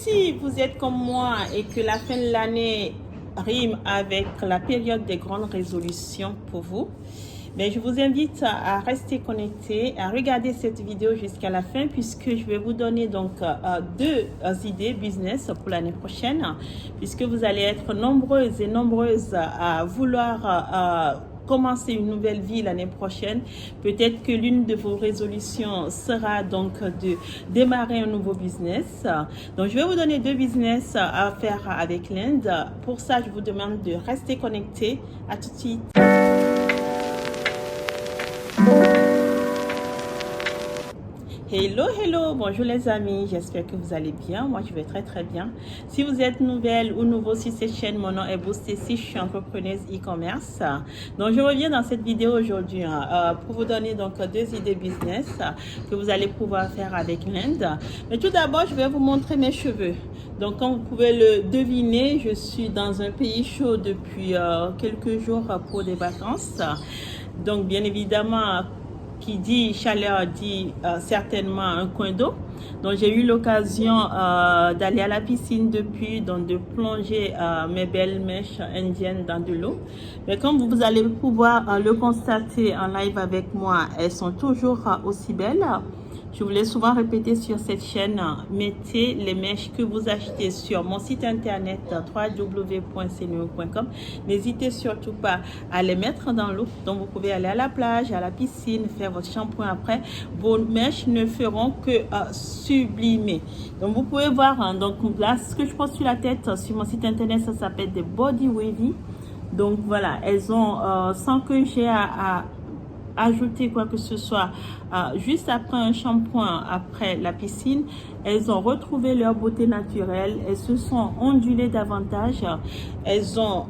si vous êtes comme moi et que la fin de l'année rime avec la période des grandes résolutions pour vous, mais je vous invite à rester connecté, à regarder cette vidéo jusqu'à la fin puisque je vais vous donner donc deux idées business pour l'année prochaine, puisque vous allez être nombreuses et nombreuses à vouloir commencer une nouvelle vie l'année prochaine. Peut-être que l'une de vos résolutions sera donc de démarrer un nouveau business. Donc je vais vous donner deux business à faire avec l'Inde. Pour ça, je vous demande de rester connecté. À tout de suite. Hello, hello, bonjour les amis, j'espère que vous allez bien. Moi, je vais très très bien. Si vous êtes nouvelle ou nouveau sur cette chaîne, mon nom est Boustécy, je suis entrepreneuse e-commerce. Donc, je reviens dans cette vidéo aujourd'hui pour vous donner donc deux idées business que vous allez pouvoir faire avec l'Inde. Mais tout d'abord, je vais vous montrer mes cheveux. Donc, comme vous pouvez le deviner, je suis dans un pays chaud depuis quelques jours pour des vacances. Donc, bien évidemment, qui dit chaleur dit certainement un coin d'eau. Donc j'ai eu l'occasion d'aller à la piscine depuis, donc de plonger mes belles mèches indiennes dans de l'eau. Mais comme vous allez pouvoir le constater en live avec moi, elles sont toujours aussi belles. Je vous l'ai souvent répété sur cette chaîne, mettez les mèches que vous achetez sur mon site internet www.seneo.com. N'hésitez surtout pas à les mettre dans l'eau. Donc vous pouvez aller à la plage, à la piscine, faire votre shampoing après. Vos mèches ne feront que sublimer. Donc vous pouvez voir, donc là ce que je pose sur la tête sur mon site internet, ça s'appelle des body wavy. Donc voilà, elles ont sans que j'ai à ajouter quoi que ce soit, juste après un shampoing, après la piscine, elles ont retrouvé leur beauté naturelle, elles se sont ondulées davantage, elles ont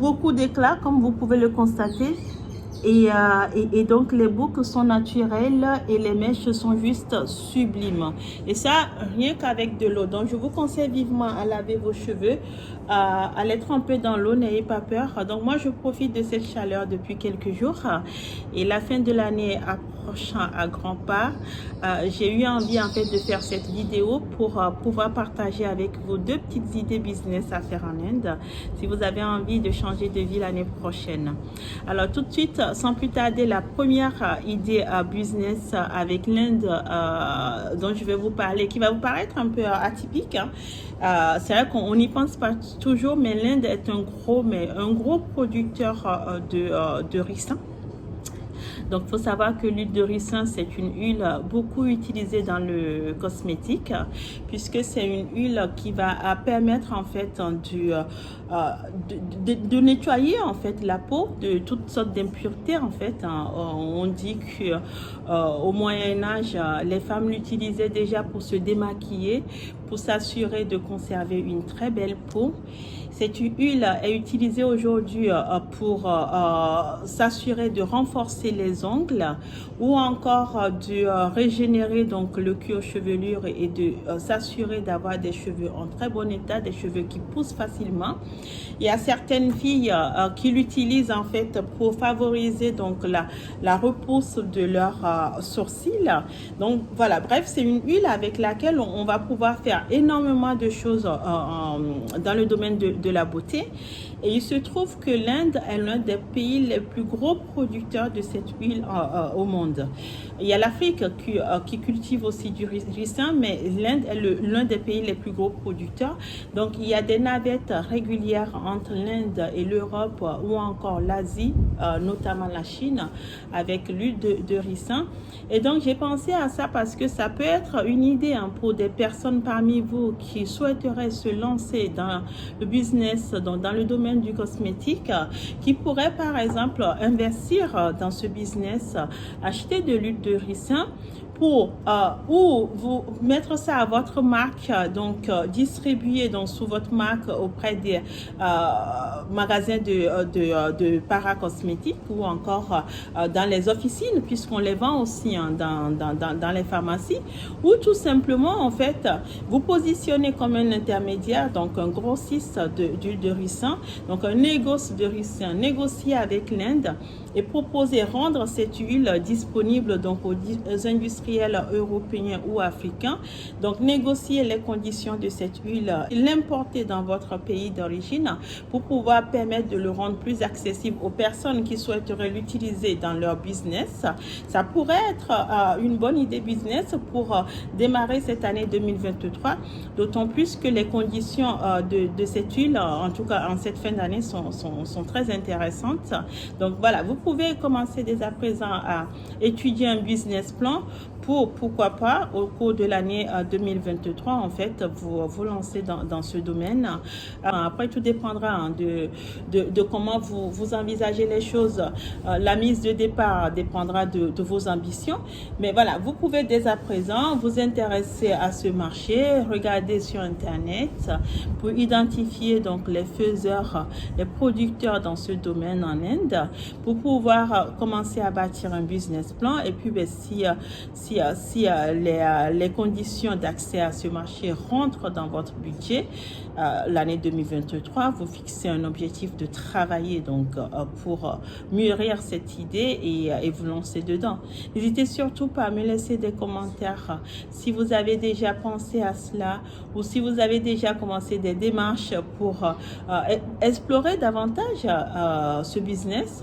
beaucoup d'éclat comme vous pouvez le constater. Et donc les boucles sont naturelles et les mèches sont juste sublimes. Et ça, rien qu'avec de l'eau. Donc je vous conseille vivement à laver vos cheveux, à les tremper dans l'eau, n'ayez pas peur. Donc moi je profite de cette chaleur depuis quelques jours et la fin de l'année approchant à grands pas, j'ai eu envie en fait de faire cette vidéo pour pouvoir partager avec vous deux petites idées business à faire en Inde si vous avez envie de changer de vie l'année prochaine. Alors tout de suite, sans plus tarder, la première idée business avec l'Inde dont je vais vous parler, qui va vous paraître un peu atypique, hein. C'est vrai qu'on n'y pense pas toujours, mais l'Inde est un gros producteur de ricin. Donc, il faut savoir que l'huile de ricin, c'est une huile beaucoup utilisée dans le cosmétique, puisque c'est une huile qui va permettre en fait de nettoyer en fait la peau de toutes sortes d'impuretés en fait. On dit que au Moyen Âge, les femmes l'utilisaient déjà pour se démaquiller, pour s'assurer de conserver une très belle peau. Cette huile est utilisée aujourd'hui pour s'assurer de renforcer les ongles ou encore de régénérer donc le cuir chevelure et de s'assurer d'avoir des cheveux en très bon état, des cheveux qui poussent facilement. Il y a certaines filles qui l'utilisent en fait pour favoriser donc la repousse de leurs sourcils. Donc voilà, bref, c'est une huile avec laquelle on va pouvoir faire énormément de choses dans le domaine de la beauté. Et il se trouve que l'Inde est l'un des pays les plus gros producteurs de cette huile au monde. Il y a l'Afrique qui cultive aussi du ricin, mais l'Inde est l'un des pays les plus gros producteurs. Donc il y a des navettes régulières entre l'Inde et l'Europe ou encore l'Asie, notamment la Chine, avec l'huile de ricin. Et donc j'ai pensé à ça parce que ça peut être une idée pour des personnes parmi vous qui souhaiteraient se lancer dans le business, dans le domaine du cosmétique, qui pourraient par exemple investir dans ce business, acheter de l'huile de ricin pour ou vous mettre ça à votre marque, donc distribuer donc sous votre marque auprès des magasins de paracosmétiques ou encore dans les officines, puisqu'on les vend aussi dans les pharmacies, ou tout simplement en fait vous positionnez comme un intermédiaire, donc un grossiste d'huile de ricin, donc un négoce de ricin négocié avec l'Inde et proposer, rendre cette huile disponible donc aux industriels européens ou africains. Donc négocier les conditions de cette huile, l'importer dans votre pays d'origine pour pouvoir permettre de le rendre plus accessible aux personnes qui souhaiteraient l'utiliser dans leur business. Ça pourrait être une bonne idée business pour démarrer cette année 2023, d'autant plus que les conditions de cette huile, en tout cas en cette fin d'année, sont très intéressantes. Donc voilà, vous pouvez commencer dès à présent à étudier un business plan pour, pourquoi pas, au cours de l'année 2023, en fait, vous lancer dans ce domaine. Après, tout dépendra hein, de comment vous envisagez les choses. La mise de départ dépendra de vos ambitions. Mais voilà, vous pouvez dès à présent vous intéresser à ce marché, regarder sur Internet pour identifier donc les faiseurs, les producteurs dans ce domaine en Inde, pour pouvoir commencer à bâtir un business plan. Et puis, si les conditions d'accès à ce marché rentrent dans votre budget, l'année 2023, vous fixez un objectif de travailler donc pour mûrir cette idée et vous lancer dedans. N'hésitez surtout pas à me laisser des commentaires si vous avez déjà pensé à cela ou si vous avez déjà commencé des démarches pour explorer davantage ce business,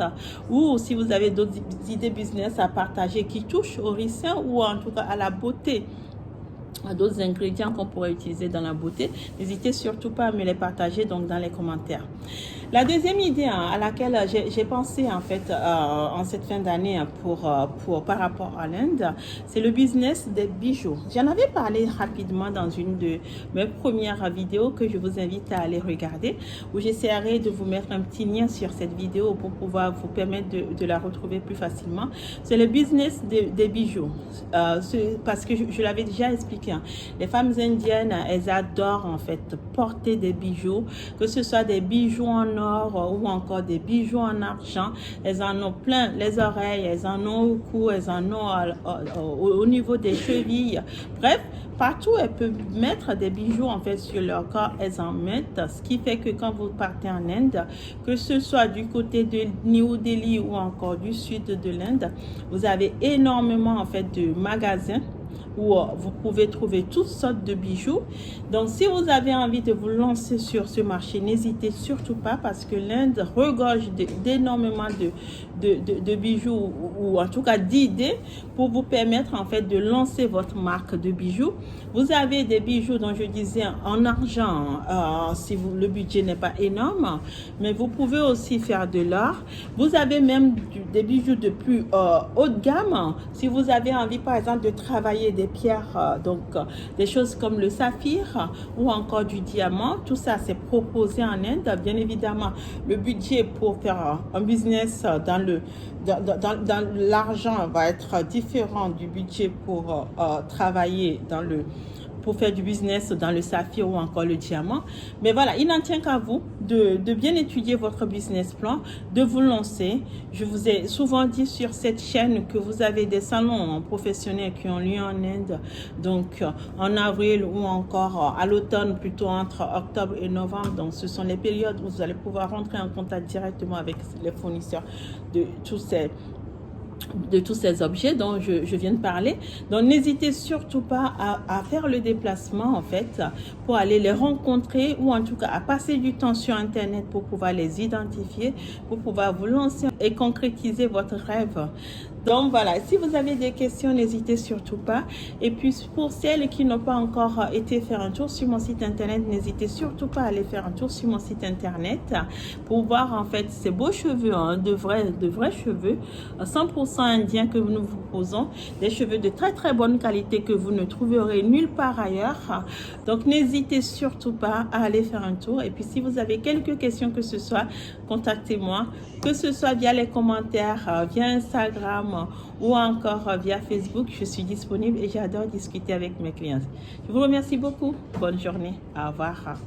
ou si vous avez d'autres idées business à partager qui touchent au ricin ou en tout cas à la beauté, d'autres ingrédients qu'on pourrait utiliser dans la beauté. N'hésitez surtout pas à me les partager donc dans les commentaires. La deuxième idée à laquelle j'ai pensé en fait en cette fin d'année par rapport à l'Inde, c'est le business des bijoux. J'en avais parlé rapidement dans une de mes premières vidéos que je vous invite à aller regarder, où j'essaierai de vous mettre un petit lien sur cette vidéo pour pouvoir vous permettre de la retrouver plus facilement. C'est le business des bijoux. Parce que je l'avais déjà expliqué. Les femmes indiennes, elles adorent en fait porter des bijoux, que ce soit des bijoux en or ou encore des bijoux en argent. Elles en ont plein les oreilles, elles en ont au cou, elles en ont au niveau des chevilles. Bref, partout elles peuvent mettre des bijoux en fait sur leur corps, elles en mettent. Ce qui fait que quand vous partez en Inde, que ce soit du côté de New Delhi ou encore du sud de l'Inde, vous avez énormément en fait de magasins où vous pouvez trouver toutes sortes de bijoux. Donc si vous avez envie de vous lancer sur ce marché, n'hésitez surtout pas, parce que l'Inde regorge d'énormément de bijoux, ou en tout cas d'idées pour vous permettre en fait de lancer votre marque de bijoux. Vous avez des bijoux dont je disais en argent, si le budget n'est pas énorme, mais vous pouvez aussi faire de l'or. Vous avez même des bijoux de plus haut de gamme si vous avez envie par exemple de travailler des pierres, donc des choses comme le saphir ou encore du diamant. Tout ça c'est proposé en Inde. Bien évidemment, le budget pour faire un business dans l'argent va être différent du budget pour travailler pour faire du business dans le saphir ou encore le diamant. Mais voilà, il n'en tient qu'à vous de bien étudier votre business plan, de vous lancer. Je vous ai souvent dit sur cette chaîne que vous avez des salons professionnels qui ont lieu en Inde, donc en avril ou encore à l'automne, plutôt entre octobre et novembre. Donc ce sont les périodes où vous allez pouvoir rentrer en contact directement avec les fournisseurs de tous ces objets dont je viens de parler. Donc n'hésitez surtout pas à faire le déplacement en fait pour aller les rencontrer, ou en tout cas à passer du temps sur Internet pour pouvoir les identifier, pour pouvoir vous lancer et concrétiser votre rêve. Donc voilà, si vous avez des questions, n'hésitez surtout pas. Et puis pour celles qui n'ont pas encore été faire un tour sur mon site internet, n'hésitez surtout pas à aller faire un tour sur mon site internet pour voir en fait ces beaux cheveux, hein, de vrais cheveux 100% indiens que nous vous proposons, des cheveux de très très bonne qualité que vous ne trouverez nulle part ailleurs. Donc n'hésitez surtout pas à aller faire un tour. Et puis si vous avez quelques questions que ce soit, contactez-moi, que ce soit via les commentaires, via Instagram ou encore via Facebook. Je suis disponible et j'adore discuter avec mes clients. Je vous remercie beaucoup. Bonne journée. Au revoir.